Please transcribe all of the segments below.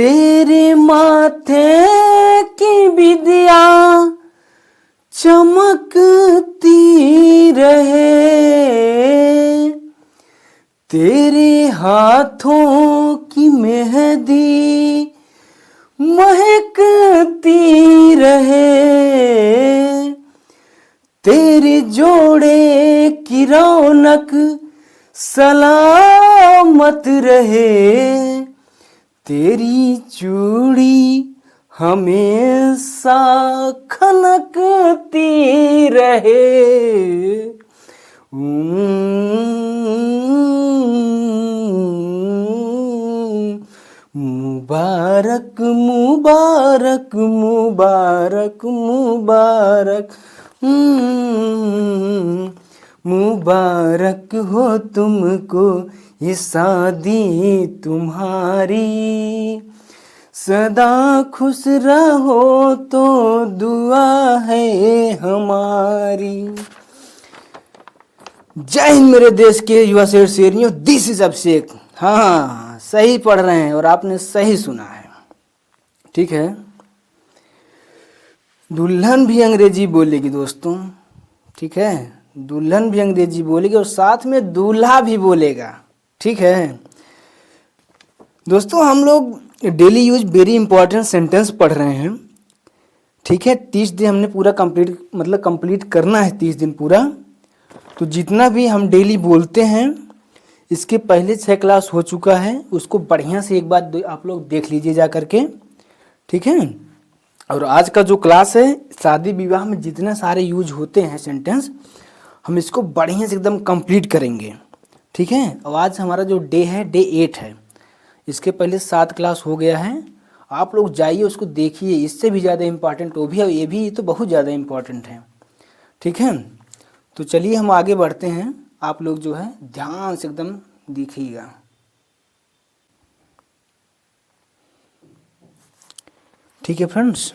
तेरे माथे की बिंदिया चमकती रहे, तेरे हाथों की मेहंदी महकती रहे, तेरे जोड़े की रौनक सलामत रहे, तेरी चूड़ी हमेशा खनकती रहे। मुबारक मुबारक मुबारक मुबारक, मुबारक हो तुमको ये शादी तुम्हारी, सदा खुश रहो तो दुआ है हमारी। जय हिंद मेरे देश के युवा शेर शेरनियों, दिस इज अभिषेक। हाँ, सही पढ़ रहे हैं और आपने सही सुना है, ठीक है। दुल्हन भी अंग्रेजी बोलेगी दोस्तों, ठीक है, दुल्हन भी अंग्रेजी बोलेगी और साथ में दूल्हा भी बोलेगा, ठीक है। दोस्तों हम लोग daily use very important sentence पढ़ रहे हैं, ठीक है। 30 दिन हमने पूरा कंप्लीट करना है, 30 दिन पूरा। तो जितना भी हम डेली बोलते हैं, इसके पहले 6 क्लास हो चुका है, उसको बढ़िया से एक बार आप लोग देख लीजिए जा करके, ठीक है। और आज का जो क्लास है, शादी विवाह में जितने सारे यूज होते हैं सेंटेंस, हम इसको बढ़िया से एकदम कंप्लीट करेंगे, ठीक है। और आज हमारा जो डे है, डे 8 है। इसके पहले 7 क्लास हो गया है, आप लोग जाइए उसको देखिए, इससे भी ज़्यादा इम्पॉर्टेंट वो भी है, ये भी तो बहुत ज़्यादा इम्पॉर्टेंट है, ठीक है। तो चलिए हम आगे बढ़ते हैं, आप लोग जो है ध्यान से एकदम देखिएगा। ठीक है फ्रेंड्स,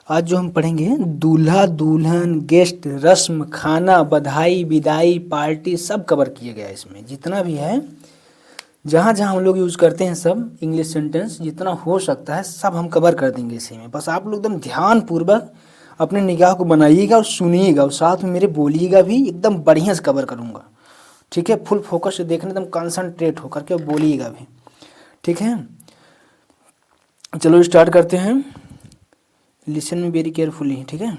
आज जो हम पढ़ेंगे दूल्हा दुल्हन, गेस्ट, रस्म, खाना, बधाई, विदाई, पार्टी, सब कवर किया गया है इसमें। जितना भी है, जहाँ जहाँ हम लोग यूज़ करते हैं सब इंग्लिश सेंटेंस, जितना हो सकता है सब हम कवर कर देंगे इसी में। बस आप लोग एकदम ध्यानपूर्वक अपने निगाह को बनाइएगा और सुनिएगा, और साथ में मेरे बोलिएगा भी, एकदम बढ़िया से कवर करूँगा, ठीक है। फुल फोकस से देखना, एकदम कंसंट्रेट होकर के बोलिएगा भी, ठीक है। चलो स्टार्ट करते हैं, लिसन में वेरी केयरफुली, ठीक है।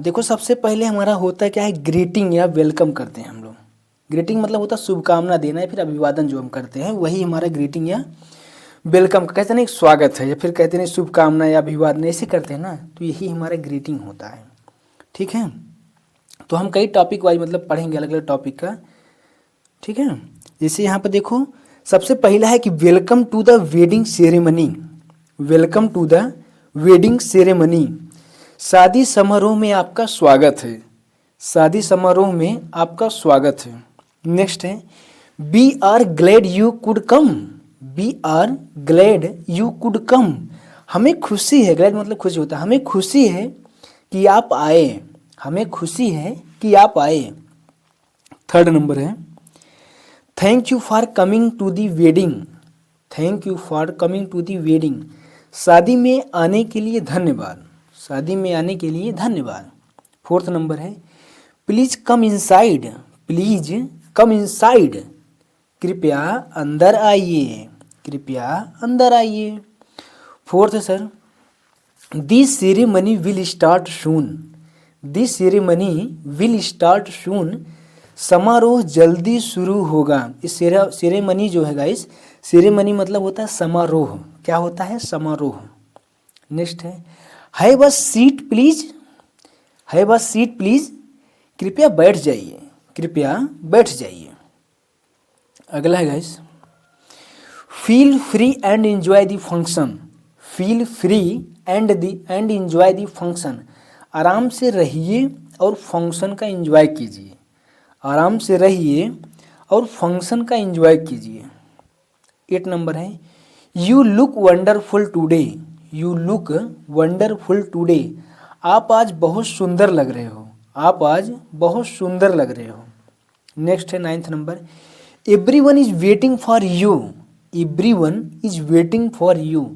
देखो सबसे पहले हमारा होता है क्या है, ग्रीटिंग या वेलकम करते हैं हम लोग। ग्रीटिंग मतलब होता है शुभकामना देना, या फिर अभिवादन जो हम करते हैं वही हमारा ग्रीटिंग या वेलकम, कहते हैं ना, एक स्वागत है, या फिर कहते हैं शुभकामना या अभिवादन, ऐसे करते हैं ना, तो यही हमारा ग्रीटिंग होता है, ठीक है। तो हम कई टॉपिक वाइज पढ़ेंगे, अलग अलग टॉपिक का, ठीक है। जैसे यहाँ पर देखो, सबसे पहला है कि welcome to the wedding ceremony. Welcome to the wedding ceremony, शादी समारोह में आपका स्वागत है, शादी समारोह में आपका स्वागत है। नेक्स्ट है, we are glad you could come. We are glad you could come, हमें खुशी है, ग्लैड मतलब खुशी होता है, हमें खुशी है कि आप आए, हमें खुशी है कि आप आए। थर्ड नंबर है, thank you for coming to the wedding. Thank you for coming to the wedding, शादी में आने के लिए धन्यवाद, शादी में आने के लिए धन्यवाद। फोर्थ नंबर है, please come inside. Please come inside, कृपया अंदर आइए, कृपया अंदर आइए। फोर्थ है sir, this ceremony will start soon. This ceremony will start सून, समारोह जल्दी शुरू होगा। इस सेरेमनी जो है गाइस, सेरेमनी मतलब होता है समारोह, क्या होता है, समारोह। Next have a seat please. Have a seat please, कृपया बैठ जाइए, कृपया बैठ जाइए। अगला है guys, feel free and enjoy the function. Feel free and enjoy the function, आराम से रहिए और फंक्शन का एंजॉय कीजिए, आराम से रहिए और फंक्शन का एंजॉय कीजिए। 8 नंबर है, you look wonderful today. You look wonderful today, आप आज बहुत सुंदर लग रहे हो, आप आज बहुत सुंदर लग रहे हो। नेक्स्ट है 9th number, everyone is waiting for you. Everyone is waiting for you,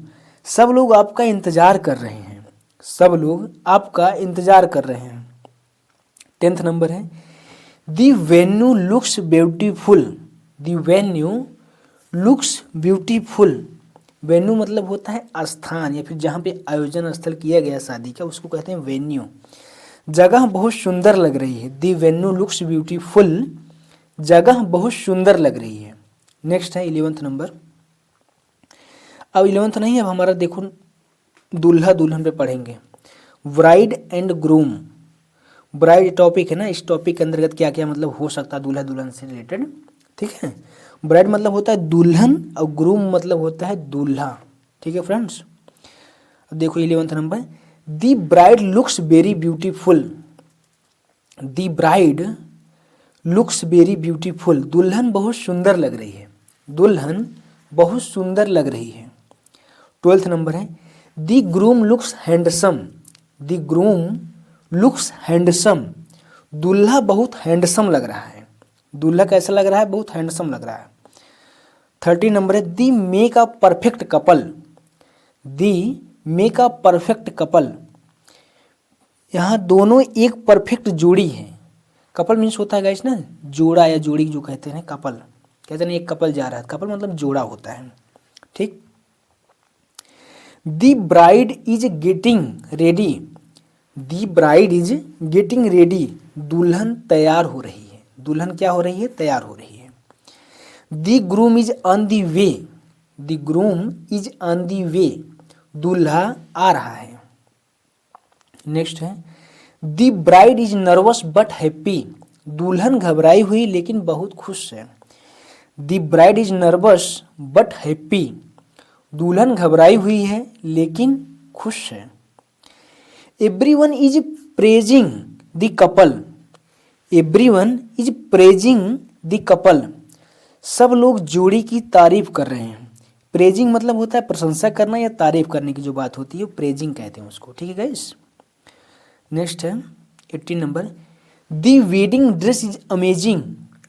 सब लोग आपका इंतजार कर रहे हैं, सब लोग आपका इंतजार कर रहे हैं। 10th नंबर है the venue looks beautiful, the venue looks beautiful. Venue मतलब होता है स्थान या फिर जहाँ पे आयोजन स्थल किया गया शादी का, उसको कहते हैं वेन्यू। जगह बहुत सुंदर लग रही है, द वेन्यू लुक्स ब्यूटीफुल, जगह बहुत सुंदर लग रही है। नेक्स्ट है 11th नंबर। अब 11th नहीं, अब हमारा देखो दूल्हा दुल्हन पे पढ़ेंगे। Bride and groom, bride topic है ना, इस टॉपिक के अंतर्गत क्या क्या मतलब हो सकता है दूल्हा दुल्हन से रिलेटेड, ठीक है। ब्राइड मतलब होता है दुल्हन और ग्रूम मतलब होता है दूल्हा, ठीक है फ्रेंड्स। अब देखो 11th number, the bride looks very beautiful, the bride looks very beautiful, दुल्हन बहुत सुंदर लग रही है, दुल्हन बहुत सुंदर लग रही है। 12th नंबर है the groom looks handsome, the groom looks handsome, दूल्हा बहुत हैंडसम लग रहा है, दूल्हा कैसा लग रहा है, बहुत हैंडसम लग रहा है। 30 नंबर है the make a perfect couple, the make a perfect couple, यहाँ दोनों एक परफेक्ट जोड़ी है। कपल मीन्स होता है गाइस ना जोड़ा या जोड़ी जो कहते हैं, कपल कहते हैं एक कपल जा रहा है, कपल मतलब जोड़ा होता है, ठीक। The bride is getting ready, the bride is getting ready, दुल्हन तैयार हो रही है, दुल्हन क्या हो रही है, तैयार हो रही है। The groom is on the way, the groom is on the way, दूल्हा आ रहा है। नेक्स्ट है the bride is nervous but happy, दुल्हन घबराई हुई लेकिन बहुत खुश है। The bride is nervous but happy, दुल्हन घबराई हुई है लेकिन खुश है। Everyone is praising the couple, everyone is praising the couple, सब लोग जोड़ी की तारीफ कर रहे हैं। प्रेजिंग मतलब होता है प्रशंसा करना या तारीफ करने की जो बात होती है, प्रेजिंग कहते हैं उसको, ठीक है गाइस। नेक्स्ट है 18 number, the wedding dress is amazing,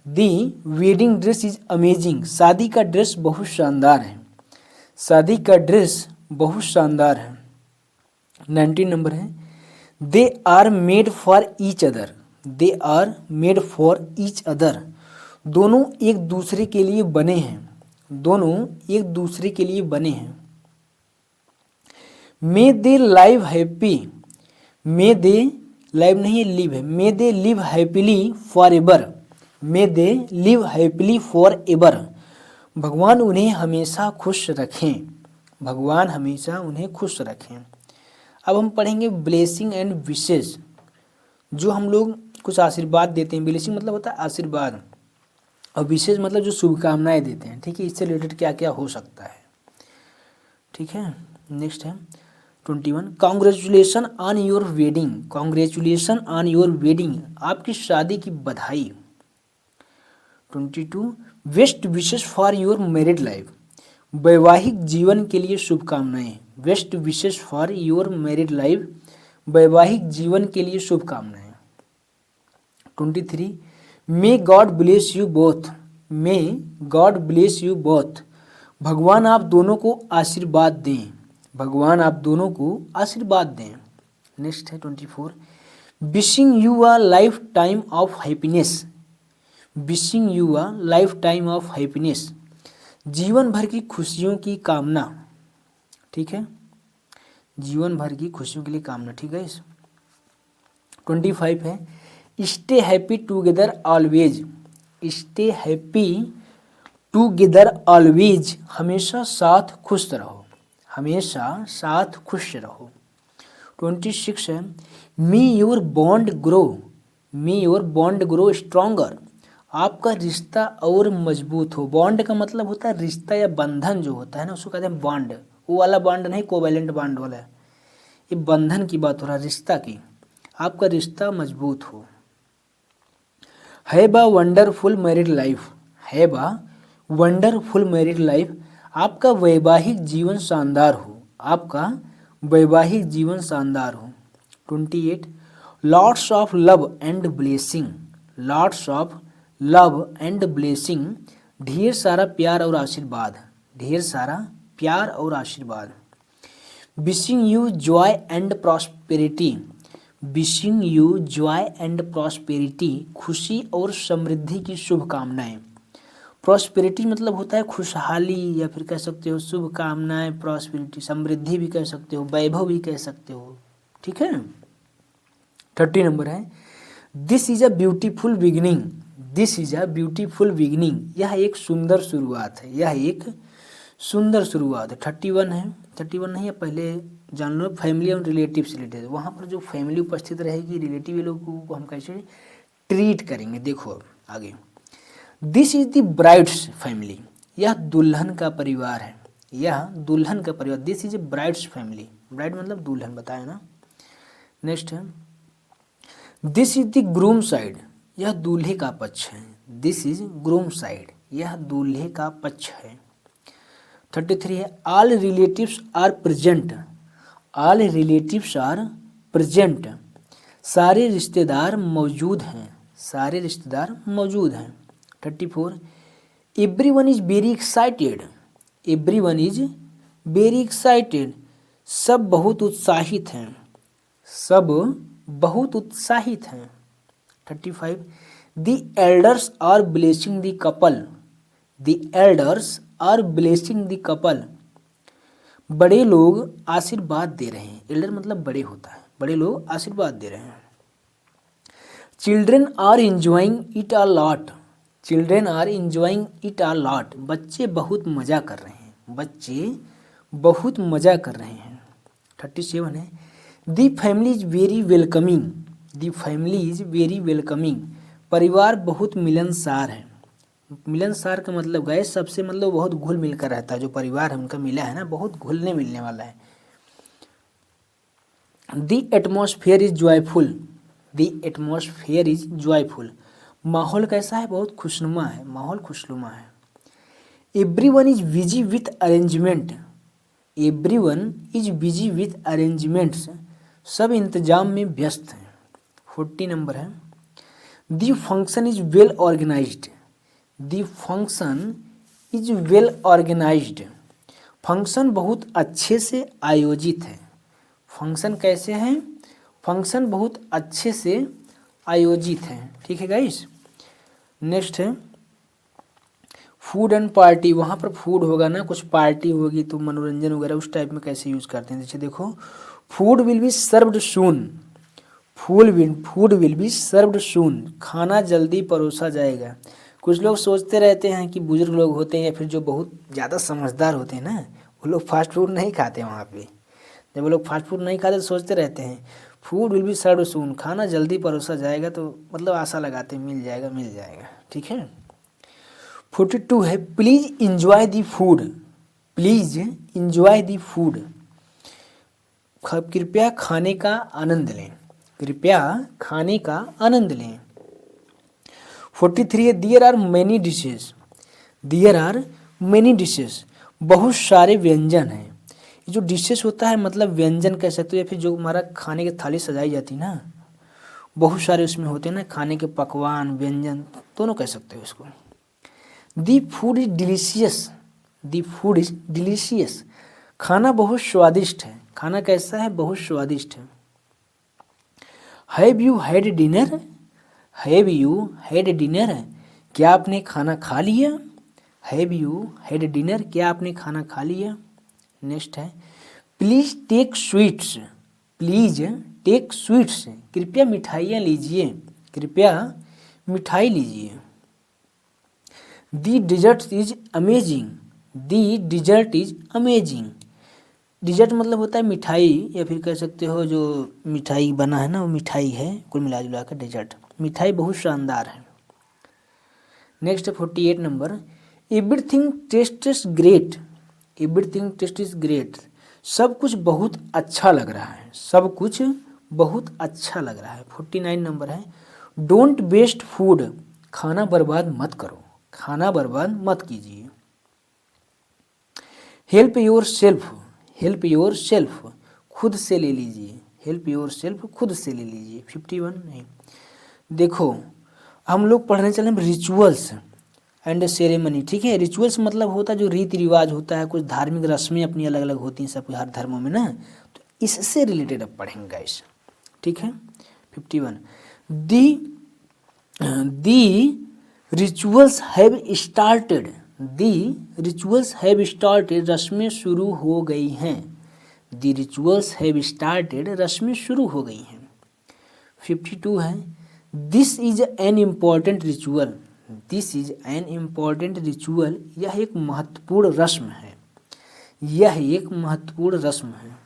the wedding dress is amazing, शादी का ड्रेस बहुत शानदार है, शादी का ड्रेस बहुत शानदार है। 19 नंबर है they are made for each other, they are made for each other, दोनों एक दूसरे के लिए बने हैं, दोनों एक दूसरे के लिए बने हैं। May they live happy, may they live नहीं है लिव है, may they live happily for ever, may they live happily for ever, भगवान उन्हें हमेशा खुश रखें, भगवान हमेशा उन्हें खुश रखें। अब हम पढ़ेंगे ब्लेसिंग एंड विशेष, जो हम लोग कुछ आशीर्वाद देते हैं। ब्लेसिंग मतलब होता है आशीर्वाद और विशेष मतलब जो शुभकामनाएं देते हैं, ठीक है, इससे रिलेटेड क्या क्या हो सकता है, ठीक है। नेक्स्ट है 21, congratulation on your wedding, congratulation on your wedding, आपकी शादी की बधाई। 22, best wishes for your married life, वैवाहिक जीवन के लिए शुभकामनाएं, best wishes for your married life, वैवाहिक जीवन के लिए शुभकामनाएं। 23, may God bless you both, may God bless you both, भगवान आप दोनों को आशीर्वाद दें, भगवान आप दोनों को आशीर्वाद दें। नेक्स्ट है 24, wishing you a life time of happiness, wishing you a life time of happiness, जीवन भर की खुशियों की कामना, ठीक है, जीवन भर की खुशियों के लिए कामना, ठीक है। 25 है stay happy together always, stay happy together always, हमेशा साथ खुश रहो, हमेशा साथ खुश रहो। 26 है मे your bond grow, may your bond grow stronger, आपका रिश्ता और मजबूत हो। बॉन्ड का मतलब होता है रिश्ता या बंधन जो होता है ना, उसको कहते हैं बॉन्ड, वो वाला बॉन्ड नहीं कोवैलेंट बॉन्ड वाला, ये बंधन की बात हो रहा है, रिश्ता की, आपका रिश्ता मजबूत हो। Have a wonderful married life, have a wonderful married life, आपका वैवाहिक जीवन शानदार हो, आपका वैवाहिक जीवन शानदार हो। 28 lots of love and blessing, lots of love and blessing, ढेर सारा प्यार और आशीर्वाद, ढेर सारा प्यार और आशीर्वाद। Wishing you Joy and prosperity, wishing you Joy and prosperity, खुशी और समृद्धि की शुभकामनाएं। प्रॉस्पेरिटी मतलब होता है खुशहाली, या फिर कह सकते हो शुभकामनाएं। प्रॉस्पेरिटी समृद्धि भी कह सकते हो, वैभव भी कह सकते हो, ठीक है। 30 नंबर है this is a beautiful beginning, this is a beautiful beginning, यह एक सुंदर शुरुआत है, यह एक सुंदर शुरुआत है। 31 है, 31 नहीं है, पहले जान लो फैमिली और रिलेटिव से रिलेटेड। वहाँ पर जो फैमिली उपस्थित रहेगी, रिलेटिव लोगों को हम कैसे ट्रीट करेंगे, देखो अब आगे। This is the brides family, यह दुल्हन का परिवार है, यह दुल्हन का परिवार। This is a brides family, bride मतलब दुल्हन, बताया ना। नेक्स्ट है this is the groom side, यह दूल्हे का पक्ष है। दिस इज ग्रूम साइड, यह दूल्हे का पक्ष है। 33 है all relatives are present, all relatives are present, सारे रिश्तेदार मौजूद हैं, सारे रिश्तेदार मौजूद हैं। 34 everyone is very excited, everyone is very excited, सब बहुत उत्साहित हैं, सब बहुत उत्साहित हैं। 35 the elders are blessing the couple, the elders are blessing the couple, बड़े लोग आशीर्वाद दे रहे हैं। एल्डर मतलब बड़े होता है, बड़े लोग आशीर्वाद दे रहे हैं। Children are enjoying it a lot, children are enjoying it a lot, बच्चे बहुत मज़ा कर रहे हैं, बच्चे बहुत मज़ा कर रहे हैं। 37 है the family is very welcoming, the family is very welcoming, परिवार बहुत मिलनसार है। मिलनसार का मतलब गए सबसे मतलब बहुत घुल मिल कर रहता है, जो परिवार है उनका मिला है ना, बहुत घुलने मिलने वाला है। The atmosphere is joyful, the atmosphere is joyful, माहौल कैसा है, बहुत खुशनुमा है, माहौल खुशनुमा है। Everyone is busy with arrangement, everyone is busy with arrangements, सब इंतजाम में व्यस्त हैं। 40 नंबर है the function is well organised, the function is well organised, function बहुत अच्छे से आयोजित है। फंक्शन कैसे हैं, फंक्शन बहुत अच्छे से आयोजित हैं, ठीक है गाइस। नेक्स्ट है फूड एंड पार्टी, वहाँ पर फूड होगा ना, कुछ पार्टी होगी तो मनोरंजन वगैरह उस टाइप में कैसे यूज़ करते हैं। जैसे देखो food will be served soon, food will be served soon, खाना जल्दी परोसा जाएगा। कुछ लोग सोचते रहते हैं कि बुजुर्ग लोग होते हैं या फिर जो बहुत ज़्यादा समझदार होते हैं ना, वो लोग फास्ट फूड नहीं खाते वहाँ पे। जब वो लोग फास्ट फूड नहीं खाते तो सोचते रहते हैं food will be served soon, खाना जल्दी परोसा जाएगा, तो मतलब आशा लगाते हैं मिल जाएगा मिल जाएगा, ठीक है। 42 है please enjoy the food, please enjoy the food, कृपया खाने का आनंद लें, कृपया खाने का आनंद लें। 43 है there are many dishes, there are many dishes, बहुत सारे व्यंजन हैं। ये जो डिशेस होता है मतलब व्यंजन कह सकते हो, या फिर जो हमारा खाने की थाली सजाई जाती है ना, बहुत सारे उसमें होते हैं ना खाने के पकवान, व्यंजन दोनों कह सकते हो इसको। दी food is delicious, the food is delicious, खाना बहुत स्वादिष्ट है, खाना कैसा है, बहुत स्वादिष्ट है। Have you had dinner, have you had dinner, क्या आपने खाना खा लिया, हैव यू हैड डिनर, क्या आपने खाना खा लिया। नेक्स्ट है please take sweets, please take sweets, कृपया मिठाइयाँ लीजिए, कृपया मिठाई लीजिए। The dessert is amazing, the dessert is amazing, dessert मतलब होता है मिठाई, या फिर कह सकते हो जो मिठाई बना है ना वो मिठाई है, कुल मिला जुला कर डिजर्ट, मिठाई बहुत शानदार है। Next 48 number everything taste is great, everything taste is great, सब कुछ बहुत अच्छा लग रहा है, सब कुछ बहुत अच्छा लग रहा है। 49 नंबर है डोंट वेस्ट फूड, खाना बर्बाद मत करो, खाना बर्बाद मत कीजिए। Help your self, help your self, खुद से ले लीजिए, हेल्प योर सेल्फ, खुद से ले लीजिए। 51 नहीं, देखो हम लोग पढ़ने चले रिचुअल्स, एंड सेरेमनी, ठीक है। रिचुअल्स मतलब होता है जो रीति रिवाज होता है, कुछ धार्मिक रस्में अपनी अलग अलग होती हैं सब हर धर्मों में ना, तो इससे रिलेटेड अब पढ़ेंगे गाइस, ठीक है। 51 the rituals have started, the rituals have started, रस्में शुरू हो गई हैं। दी रिचुअल्स हैव स्टार्टेड, रस्में शुरू हो गई हैं। 52 है this is an important ritual, this is an important ritual, यह एक महत्वपूर्ण रस्म है, यह एक महत्वपूर्ण रस्म है।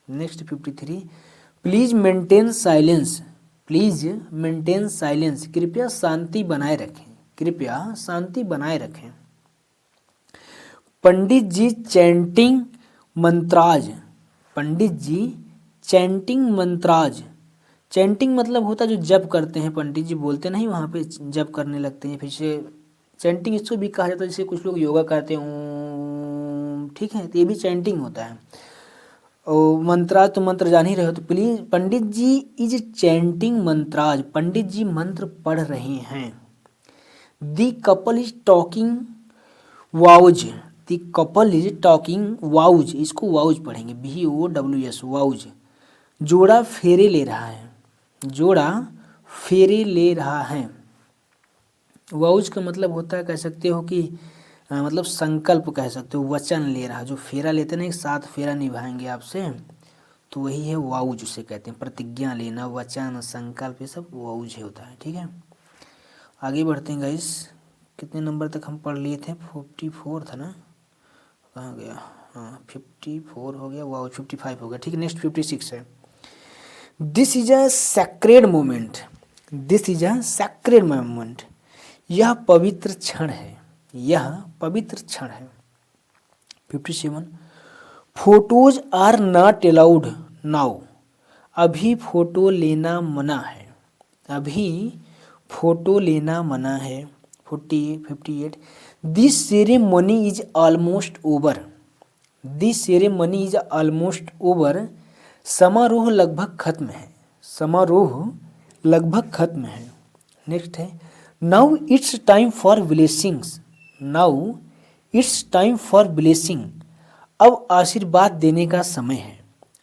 Next 53 please maintain silence, please maintain silence, कृपया शांति बनाए रखें, कृपया शांति बनाए रखें। पंडित जी चैंटिंग मंत्राज, पंडित जी चैंटिंग मंत्राज, चैंटिंग मतलब होता है जो जप करते हैं, पंडित जी बोलते नहीं वहाँ पे जप करने लगते हैं, फिर से चैंटिंग इसको भी कहा जाता है, जैसे कुछ लोग योगा करते हैं ओम, ठीक है, तो ये भी चैंटिंग होता है। और मंत्राज तो मंत्र जान ही रहे हो, तो please pandit ji is chanting mantras, पंडित जी मंत्र पढ़ रहे हैं। The couple is taking vows, the couple is taking vows, इसको वाउज पढ़ेंगे VOWS वाउज, जोड़ा फेरे ले रहा है, जोड़ा फेरे ले रहा है। वाउज का मतलब होता है, कह सकते हो कि मतलब संकल्प कह सकते हो, वचन ले रहा, जो फेरा लेते ना, एक साथ फेरा निभाएंगे आपसे, तो वही है वाउज, उसे कहते हैं। प्रतिज्ञा लेना, वचन, संकल्प, ये सब वाउज होता है, ठीक है। आगे बढ़ते हैं गाइस, कितने नंबर तक हम पढ़ लिए थे? 54 था ना, कहाँ गया? हाँ 54 हो गया, वाउज 55 हो गया, ठीक है। नेक्स्ट 56 है this is a sacred moment, this is a sacred moment, यह पवित्र क्षण है, यह पवित्र क्षण है। 57 photos are not allowed now, अभी फोटो लेना मना है, अभी फोटो लेना मना है। 58 this ceremony is almost over, this ceremony is almost over, समारोह लगभग खत्म है, समारोह लगभग खत्म है। नेक्स्ट है now it's time for blessings, now it's time for blessing, अब आशीर्वाद देने का समय है,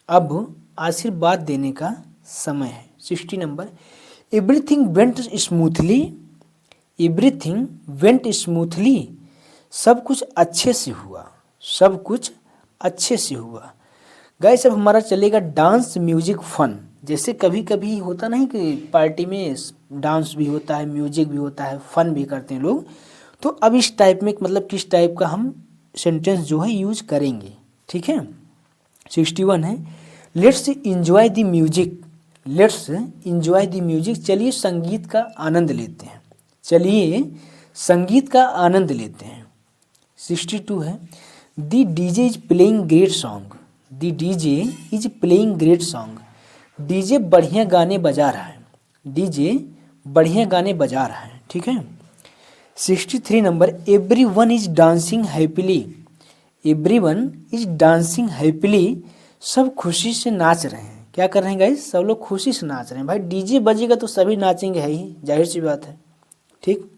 अब आशीर्वाद देने का समय है। 60 number everything went smoothly, everything went smoothly, सब कुछ अच्छे से हुआ, सब कुछ अच्छे से हुआ। गाइस अब हमारा चलेगा डांस म्यूजिक फन, जैसे कभी कभी होता नहीं कि पार्टी में डांस भी होता है, म्यूजिक भी होता है, फन भी करते हैं लोग, तो अब इस टाइप में मतलब किस टाइप का हम सेंटेंस जो है यूज करेंगे, ठीक है। 61 है let's enjoy the music, let's enjoy the music, चलिए संगीत का आनंद लेते हैं, चलिए संगीत का आनंद लेते हैं। 62 है the DJ is playing great song, the DJ is playing great song, DJ बढ़िया गाने बजा रहा है, डीजे बढ़िया गाने बजा रहा है, ठीक है। 63 number every one is dancing happily, every one is dancing happily, सब खुशी से नाच रहे हैं, क्या कर रहे हैं गाइस? सब लोग खुशी से नाच रहे हैं। भाई डीजे बजेगा तो सभी नाचेंगे, है ही, जाहिर सी बात है, ठीक।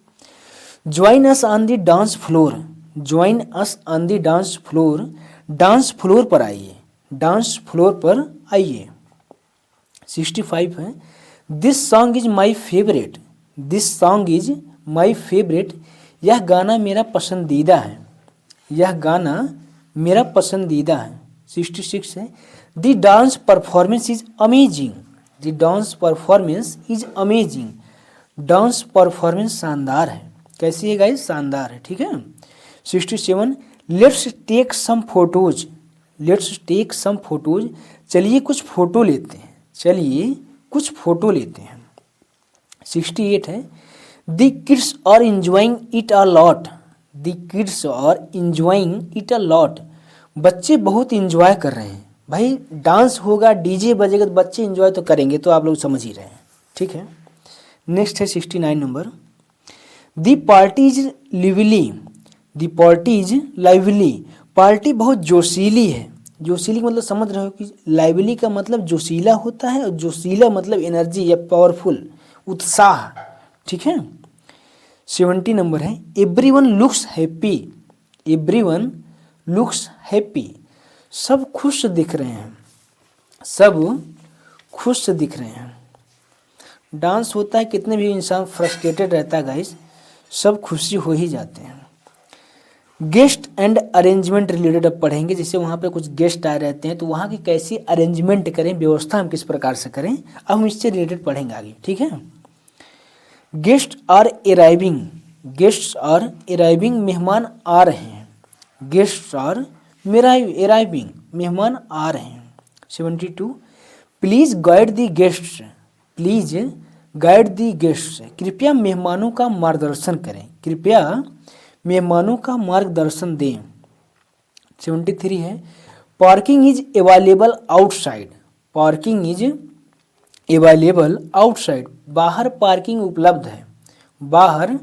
Join us on the dance floor, join us on the dance floor, dance floor पर आइए, डांस फ्लोर पर आइए। 65 है this song is my favourite, this song is my favourite, यह गाना मेरा पसंदीदा है, यह गाना मेरा पसंदीदा है। 66 है the dance performance is amazing, the dance performance is amazing, dance performance शानदार है, कैसी है गाइस? शानदार है, ठीक है। 67 let's take some photos, let's take some photos, चलिए कुछ फोटो लेते हैं, चलिए कुछ फोटो लेते हैं। 68 है the kids are enjoying it a lot, the kids are enjoying it a lot, बच्चे बहुत इंजॉय कर रहे हैं। भाई डांस होगा, डीजे बजेगा तो बच्चे इंजॉय तो करेंगे, तो आप लोग समझ ही रहे हैं, ठीक है। नेक्स्ट है 69 number the party is lively, the party is lively, party बहुत जोशीली है, जोशीली मतलब समझ रहे हो कि लाइवली का मतलब जोशीला होता है, और जोशीला मतलब एनर्जी या पावरफुल, उत्साह, ठीक है। 70 नंबर है everyone looks happy, everyone looks happy, सब खुश दिख रहे हैं, सब खुश दिख रहे हैं। डांस होता है, कितने भी इंसान फ्रस्ट्रेटेड रहता है गाइस, सब खुशी हो ही जाते हैं। गेस्ट एंड अरेंजमेंट रिलेटेड अब पढ़ेंगे, जैसे वहाँ पे कुछ गेस्ट आए रहते हैं तो वहाँ की कैसी अरेंजमेंट करें, व्यवस्था हम किस प्रकार से करें, अब हम इससे रिलेटेड पढ़ेंगे आगे, ठीक है। Guest are arriving, guests are arriving, मेहमान आ रहे हैं, गेस्ट्स आर अराइविंग, मेहमान आ रहे हैं। 72 please guide the guests, please guide the guests, कृपया मेहमानों का मार्गदर्शन करें, कृपया मेहमानों का मार्गदर्शन दें। 73 है parking is available outside, parking is available outside, बाहर पार्किंग उपलब्ध है, बाहर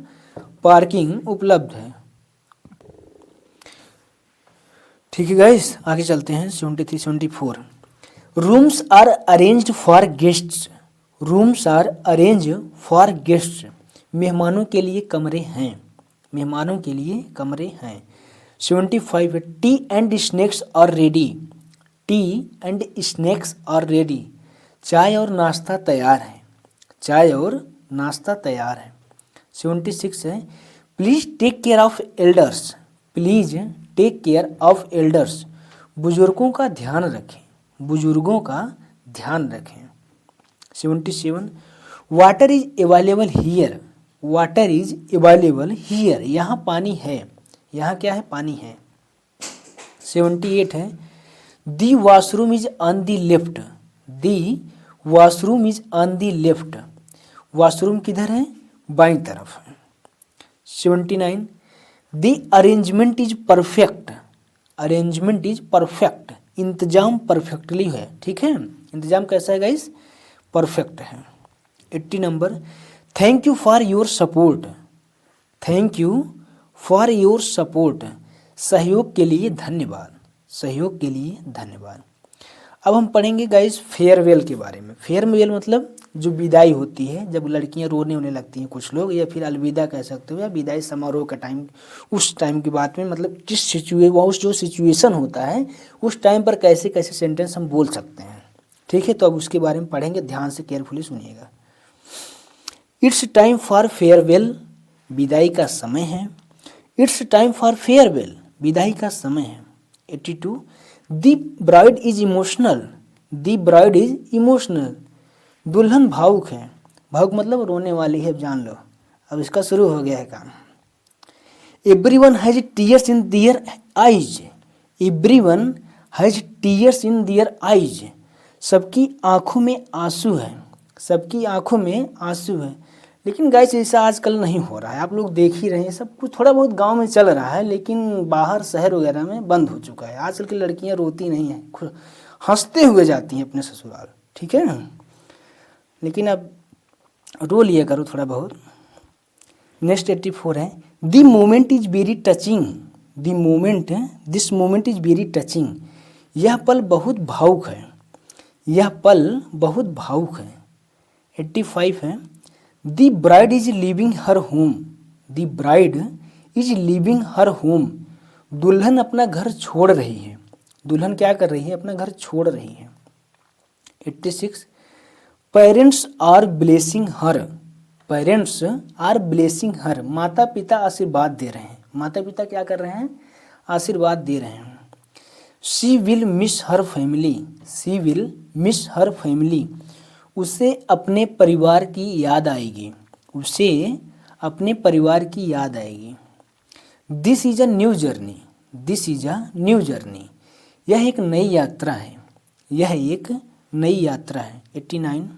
पार्किंग उपलब्ध है। ठीक है गाइस, आगे चलते हैं। 73 74 rooms are arranged for guests, rooms are arrange for guests, मेहमानों के लिए कमरे हैं, मेहमानों के लिए कमरे हैं। 75 है tea and snacks are ready, tea and snacks are ready, चाय और नाश्ता तैयार है, चाय और नाश्ता तैयार है। 76 है please take care of elders, please take care of elders, बुजुर्गों का ध्यान रखें, बुजुर्गों का ध्यान रखें। 77 water is available here, water is available here, यहाँ पानी है, यहाँ क्या है, पानी है। 78 है the washroom is on the left, the washroom is on the left, washroom किधर है, बाईं तरफ है। 79 the arrangement is perfect, arrangement is perfect, इंतजाम परफेक्टली है, ठीक है, इंतजाम कैसा है गाइस, परफेक्ट है। 80 number thank you for your support, thank you for your support, सहयोग के लिए धन्यवाद, सहयोग के लिए धन्यवाद। अब हम पढ़ेंगे गाइस फेयरवेल के बारे में। फेयरवेल मतलब जो विदाई होती है, जब लड़कियां रोने होने लगती हैं कुछ लोग, या फिर अलविदा कह सकते हो, या विदाई समारोह का टाइम, उस टाइम की बात में मतलब किस उस जो सिचुएशन होता है उस टाइम पर कैसे कैसे सेंटेंस हम बोल सकते हैं, ठीक है। तो अब उसके बारे में पढ़ेंगे, ध्यान से केयरफुली सुनिएगा। इट्स टाइम फॉर फेयरवेल, विदाई का समय है, इट्स टाइम फॉर फेयरवेल, विदाई का समय है। 82 the bride is emotional, the bride is emotional, दुल्हन भावुक है, भावुक मतलब रोने वाली है, जान लो, अब इसका शुरू हो गया है काम। Everyone has tears in their eyes, everyone has tears in their eyes, सबकी आंखों में आंसू है, सबकी आंखों में आंसू है। लेकिन गाइस ऐसा आजकल नहीं हो रहा है, आप लोग देख ही रहे हैं, सब कुछ थोड़ा बहुत गांव में चल रहा है, लेकिन बाहर शहर वगैरह में बंद हो चुका है। आजकल की लड़कियां रोती नहीं हैं, हंसते हुए जाती हैं अपने ससुराल, ठीक है ना, लेकिन अब रो लिया करो थोड़ा बहुत। नेक्स्ट 84 है the moment is very touching, the moment, this moment is very touching, यह पल बहुत भावुक है, यह पल बहुत भावुक है। 85 है the bride is living her home, the bride is living her home, दुल्हन अपना घर छोड़ रही है, दुल्हन क्या कर रही है, अपना घर छोड़ रही है। 86 parents are blessing her, parents are blessing her, माता पिता आशीर्वाद दे रहे हैं, माता पिता क्या कर रहे हैं, आशीर्वाद दे रहे हैं। She will miss her family, she will miss her family, उसे अपने परिवार की याद आएगी, उसे अपने परिवार की याद आएगी। This is a new journey, this is a new journey, यह एक नई यात्रा है, यह एक नई यात्रा है। 89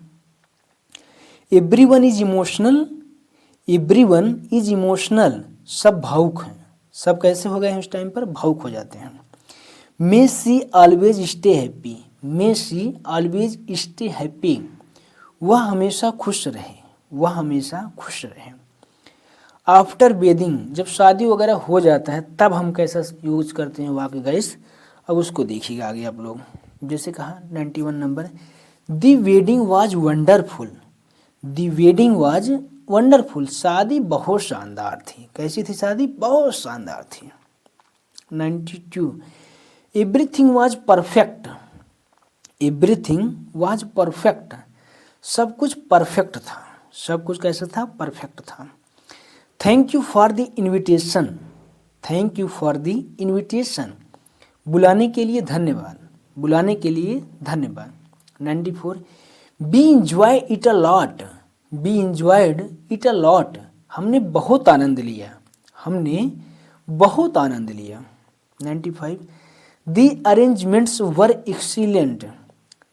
everyone is emotional, everyone is emotional, सब भावुक हैं, सब कैसे हो गए हैं, उस टाइम पर भावुक हो जाते हैं। मे सी ऑलवेज स्टे हैप्पी, मे सी ऑलवेज स्टे हैप्पी, वह हमेशा खुश रहे, वह हमेशा खुश रहे। आफ्टर वेडिंग, जब शादी वगैरह हो जाता है तब हम कैसा यूज करते हैं वाक्य गाइस, अब उसको देखिएगा आगे आप लोग। जैसे कहा 91 number the wedding was wonderful, the wedding was wonderful, शादी बहुत शानदार थी। कैसी थी शादी? बहुत शानदार थी। 92, everything was perfect, everything was perfect, सब कुछ परफेक्ट था। सब कुछ कैसा था? परफेक्ट था। Thank you for the invitation, thank you for the invitation, बुलाने के लिए धन्यवाद, बुलाने के लिए धन्यवाद। 94, we enjoy it a lot, we enjoyed it a lot, हमने बहुत आनंद लिया, हमने बहुत आनंद लिया। 95, the arrangements were excellent,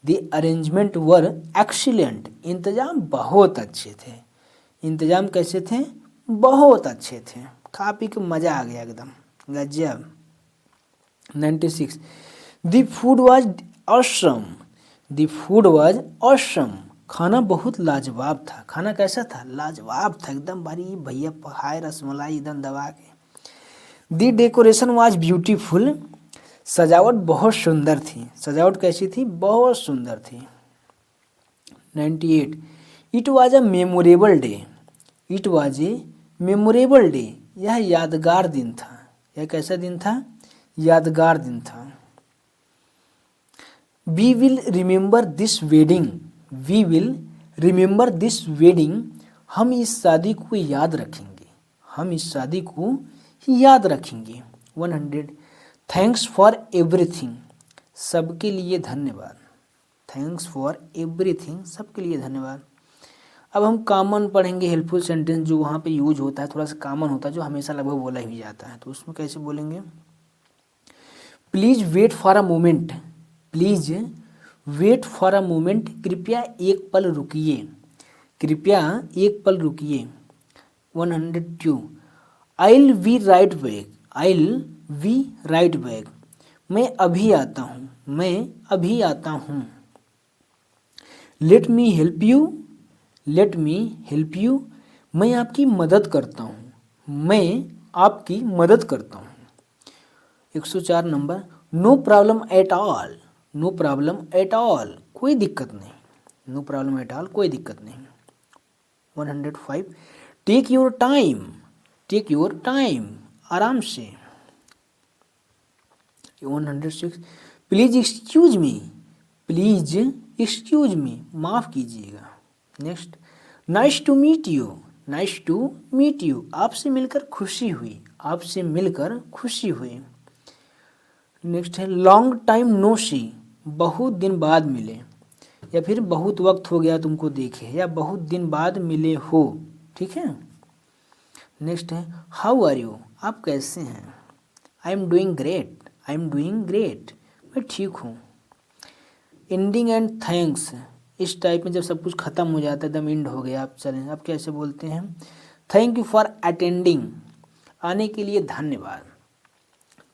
the arrangement were excellent, इंतजाम बहुत अच्छे थे। इंतजाम कैसे थे? बहुत अच्छे थे। खा पी के मज़ा आ गया एकदम, गजब। 96, the food was awesome, the food was awesome, खाना बहुत लाजवाब था। खाना कैसा था? लाजवाब था एकदम, भारी भैया पहाड़ रसमलाई एकदम दबा के। द डेकोरेशन वाज ब्यूटीफुल, सजावट बहुत सुंदर थी। सजावट कैसी थी? बहुत सुंदर थी। 98, it was a memorable day, it was a memorable day, यह यादगार दिन था। यह कैसा दिन था? यादगार दिन था। We will remember this wedding, we will remember this wedding, हम इस शादी को याद रखेंगे, हम इस शादी को याद रखेंगे। 100, थैंक्स फॉर एवरीथिंग, सबके लिए धन्यवाद, थैंक्स फॉर एवरीथिंग, सबके लिए धन्यवाद। अब हम कॉमन पढ़ेंगे हेल्पफुल सेंटेंस, जो वहाँ पे यूज होता है, थोड़ा सा कॉमन होता है, जो हमेशा लगभग बोला ही जाता है। तो उसमें कैसे बोलेंगे? Please wait for a moment, please wait for a moment, कृपया एक पल रुकिए, कृपया एक पल रुकिए। 102, I'll be right back, I'll be right back, मैं अभी आता हूँ, मैं अभी आता हूँ। Let me help you, let me help you, मैं आपकी मदद करता हूँ, मैं आपकी मदद करता हूँ। 104 number, no problem at all, no problem at all, कोई दिक्कत नहीं, नो प्रॉब्लम एट ऑल, कोई दिक्कत नहीं। 105, take your time, take your time, आराम से। 106, please excuse me, please excuse me, माफ़ कीजिएगा। Next, nice to meet you, nice to meet you, आपसे मिलकर खुशी हुई, आपसे मिलकर खुशी हुई। नेक्स्ट है लॉन्ग टाइम नो सी, बहुत दिन बाद मिले, या फिर बहुत वक्त हो गया तुमको देखे, या बहुत दिन बाद मिले हो, ठीक है। नेक्स्ट है हाउ आर यू, आप कैसे हैं। I am doing great, I am doing great, मैं ठीक हूँ। एंडिंग एंड थैंक्स, इस टाइप में जब सब कुछ खत्म हो जाता है, एकदम एंड हो गया, आप चलें, आप कैसे बोलते हैं? थैंक यू फॉर अटेंडिंग, आने के लिए धन्यवाद,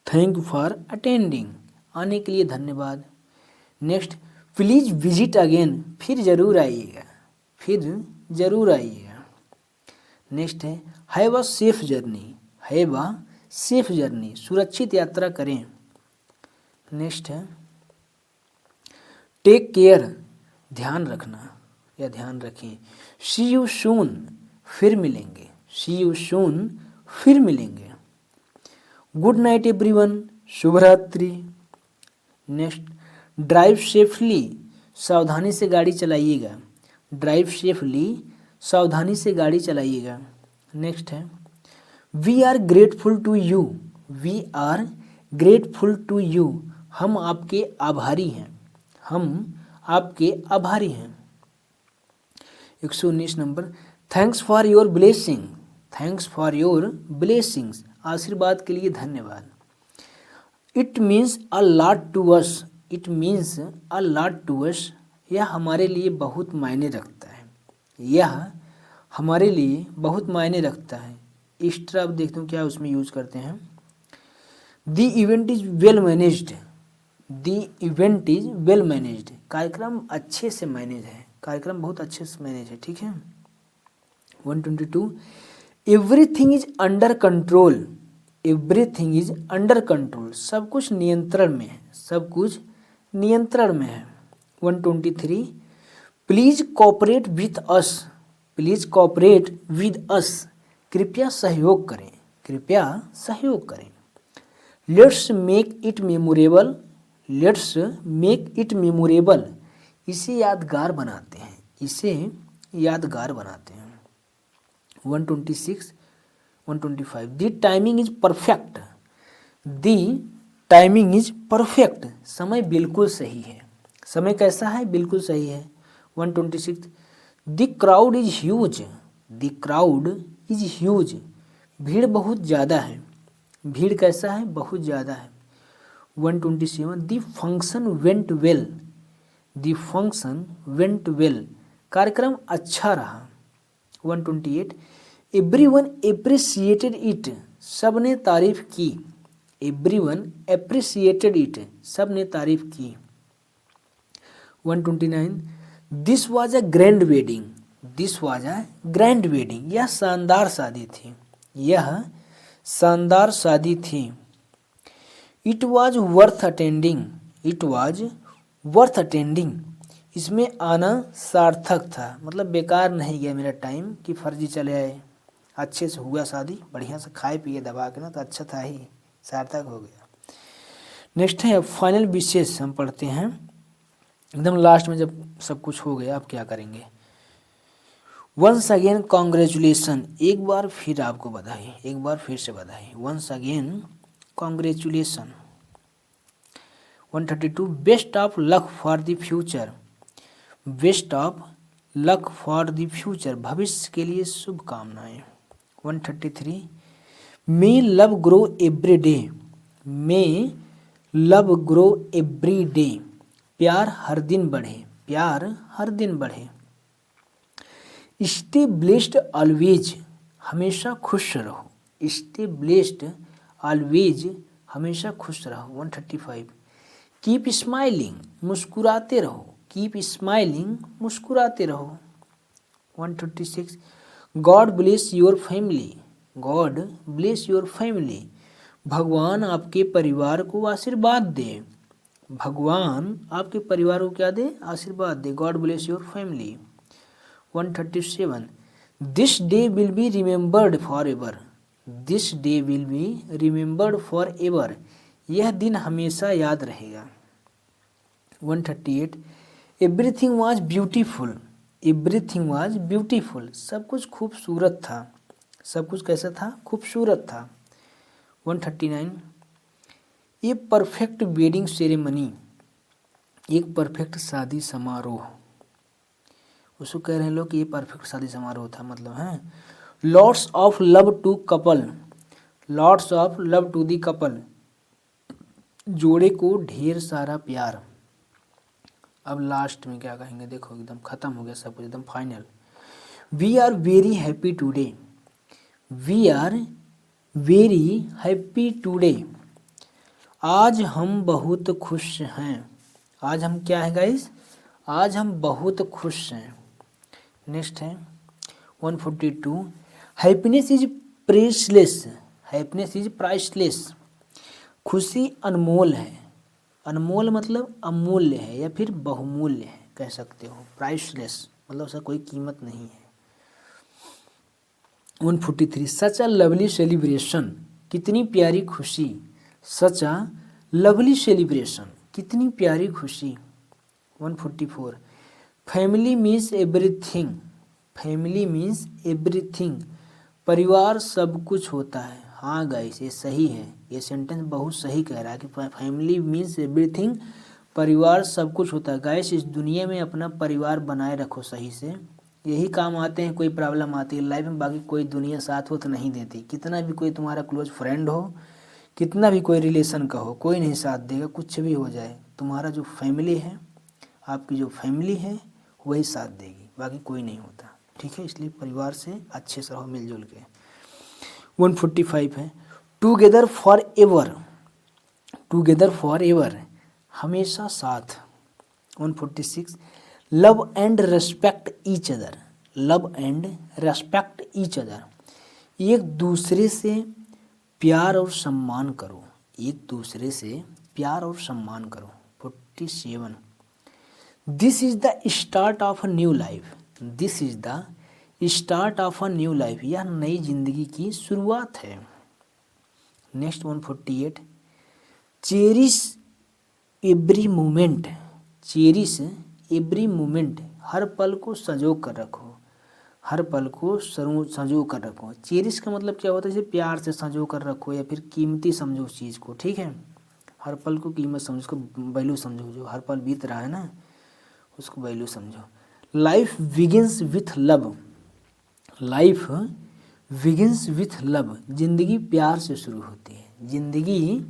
थैंक यू फॉर अटेंडिंग, आने के लिए धन्यवाद। नेक्स्ट, प्लीज़ विजिट अगेन, फिर ज़रूर आइएगा, फिर ज़रूर आइएगा। नेक्स्ट है have a safe journey, have a safe journey, सुरक्षित यात्रा करें। नेक्स्ट है टेक केयर, ध्यान रखना या ध्यान रखें। सी यू सून, फिर मिलेंगे, सी यू सून, फिर मिलेंगे। गुड नाइट एवरीवन, शुभ रात्रि। नेक्स्ट, ड्राइव सेफली, सावधानी से गाड़ी चलाइएगा, ड्राइव सेफली, सावधानी से गाड़ी चलाइएगा। नेक्स्ट है we are grateful to you, we are grateful to you, हम आपके आभारी हैं, हम आपके आभारी हैं। 119 number, thanks for your blessing, thanks for your blessings, आशीर्वाद के लिए धन्यवाद। It means a lot to us, it means a lot to us, यह हमारे लिए बहुत मायने रखता है, यह हमारे लिए बहुत मायने रखता है। एक्स्ट्रा अब देखते हूँ क्या उसमें यूज करते हैं। The event is well managed, the event is well managed, कार्यक्रम अच्छे से मैनेज है, कार्यक्रम बहुत अच्छे से मैनेज है, ठीक है। 122, everything is under control, everything is under control, सब कुछ नियंत्रण में है, सब कुछ नियंत्रण में है। 123, please cooperate with us, please cooperate with us, कृपया सहयोग करें, कृपया सहयोग करें। Let's make it memorable, let's make it memorable, इसे यादगार बनाते हैं, इसे यादगार बनाते हैं। 126 125 the timing is perfect, the timing is perfect, समय बिल्कुल सही है, समय कैसा है, बिल्कुल सही है। 126 the crowd is huge, the crowd is huge, भीड़ बहुत ज़्यादा है, भीड़ कैसा है, बहुत ज़्यादा है। 127 the function went well, the function went well, कार्यक्रम अच्छा रहा। 128 एवरीवन एप्रिसिएटेड इट, सब ने तारीफ की, एवरीवन एप्रिसिएटेड इट, सब ने तारीफ की। 129 this was a grand wedding, this was a grand wedding, यह शानदार शादी थी, यह शानदार शादी थी। It was worth attending, it was worth attending, इसमें आना सार्थक था, मतलब बेकार नहीं गया मेरा टाइम कि फर्जी चले आए, अच्छे से हुआ शादी, बढ़िया से खाए पिए दबा के ना, तो अच्छा था ही, सार्थक हो गया। नेक्स्ट है फाइनल विशेष, हम पढ़ते हैं एकदम लास्ट में, जब सब कुछ हो गया आप क्या करेंगे। वंस अगेन कॉन्ग्रेचुलेसन, एक बार फिर आपको बधाई, एक बार फिर से बधाई। Once again congratulation. 132 best of luck for the future, best of luck for the future, भविष्य के लिए शुभकामनाएं। 133 may love grow every day, may love grow every day, प्यार हर दिन बढ़े, प्यार हर दिन बढ़े। स्टे ब्लेस्ड ऑलवेज, हमेशा खुश रहो, स्टे ब्लेस्ड ऑलवेज, हमेशा खुश रहो। 135 कीप स्माइलिंग, मुस्कुराते रहो, कीप स्माइलिंग, मुस्कुराते रहो। 136 God bless your family, God bless your family, भगवान आपके परिवार को आशीर्वाद दे, भगवान आपके परिवार को क्या दे, आशीर्वाद दे। God bless your family. 137 this day will be remembered for ever, this day will be remembered for ever, यह दिन हमेशा याद रहेगा। 138 everything was beautiful, everything was beautiful, सब कुछ खूबसूरत था, सब कुछ कैसा था, खूबसूरत था। 139 ये परफेक्ट वेडिंग सेरेमनी, एक परफेक्ट शादी समारोह, उसको कह रहे हैं लोग कि ये परफेक्ट शादी समारोह था, मतलब है। Lots of love to couple, lots of love to the couple, जोड़े को ढेर सारा प्यार। अब लास्ट में क्या कहेंगे, देखो एकदम खत्म हो गया सब कुछ, एकदम final. We are very happy today, we are very happy today, आज हम बहुत खुश हैं, आज हम क्या हैं गाइस, आज हम बहुत खुश हैं। नेक्स्ट है 142 happiness is priceless, happiness is priceless, खुशी अनमोल है, अनमोल मतलब अमूल्य है या फिर बहुमूल्य है कह सकते हो, प्राइसलेस मतलब उसका कोई कीमत नहीं है। 143 सच अ लवली सेलिब्रेशन, कितनी प्यारी खुशी, सच अ लवली सेलिब्रेशन, कितनी प्यारी खुशी। 144 family means everything, family means everything, परिवार सब कुछ होता है। हाँ गाइस ये सही है, ये सेंटेंस बहुत सही कह रहा है कि फैमिली मीन्स एवरीथिंग, परिवार सब कुछ होता है। गाइस इस दुनिया में अपना परिवार बनाए रखो सही से, यही काम आते हैं, कोई प्रॉब्लम आती है लाइफ में, बाकी कोई दुनिया साथ हो तो नहीं देती, कितना भी कोई तुम्हारा क्लोज फ्रेंड हो, कितना भी कोई रिलेशन का हो, कोई नहीं साथ देगा, कुछ भी हो जाए, तुम्हारा जो फैमिली है, आपकी जो फैमिली है वही साथ देगी, बाकी कोई नहीं होता, ठीक है। इसलिए परिवार से अच्छे से रहो मिलजुल के। 145 है together for ever, together for ever, हमेशा साथ। 146 love and respect each other, love and respect each other, एक दूसरे से प्यार और सम्मान करो, एक दूसरे से प्यार और सम्मान करो। 47 this is the start of a new life, this is the start of a new life, यह नई जिंदगी की शुरुआत है। Next 148, cherish every moment, cherish every moment, हर पल को संजो कर रखो, हर पल को संजो कर रखो। चेरिश का मतलब क्या होता है, जैसे प्यार से संजो कर रखो या फिर कीमती समझो उस चीज़ को, ठीक है। हर पल को कीमत समझो, उसको वैल्यू समझो, जो हर पल बीत रहा है ना उसको वैल्यू समझो। Life begins with love, life begins with love, जिंदगी प्यार से शुरू होती है, जिंदगी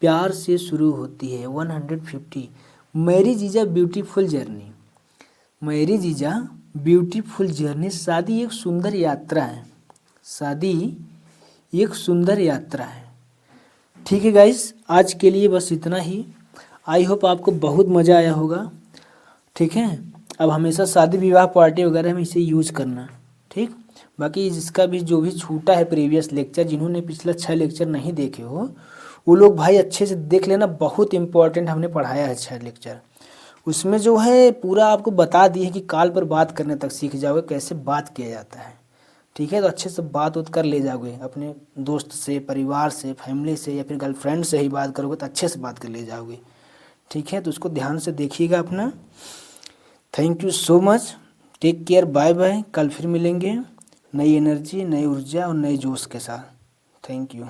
प्यार से शुरू होती है। 150, marriage is a beautiful journey, marriage is a beautiful journey, शादी एक सुंदर यात्रा है, शादी एक सुंदर यात्रा है। ठीक है गाइस, आज के लिए बस इतना ही। आई होप आपको बहुत मज़ा आया होगा, ठीक है। अब हमेशा शादी विवाह पार्टी वगैरह में इसे यूज करना, ठीक। बाकी इसका भी जो भी छूटा है प्रीवियस लेक्चर, जिन्होंने पिछला 6 लेक्चर नहीं देखे हो वो लोग भाई अच्छे से देख लेना, बहुत इंपॉर्टेंट हमने पढ़ाया है 6 लेक्चर। उसमें जो है पूरा आपको बता दिए कि कॉल पर बात करने तक सीख जाओगे, कैसे बात किया जाता है, ठीक है। तो अच्छे से बात कर ले जाओगे, अपने दोस्त से, परिवार से, फैमिली से या फिर गर्लफ्रेंड से ही बात करोगे तो अच्छे से बात कर ले जाओगे, ठीक है। तो उसको ध्यान से देखिएगा अपना। Thank you so much, take care, bye bye. कल फिर मिलेंगे नई एनर्जी, नई ऊर्जा और नए जोश के साथ। Thank you.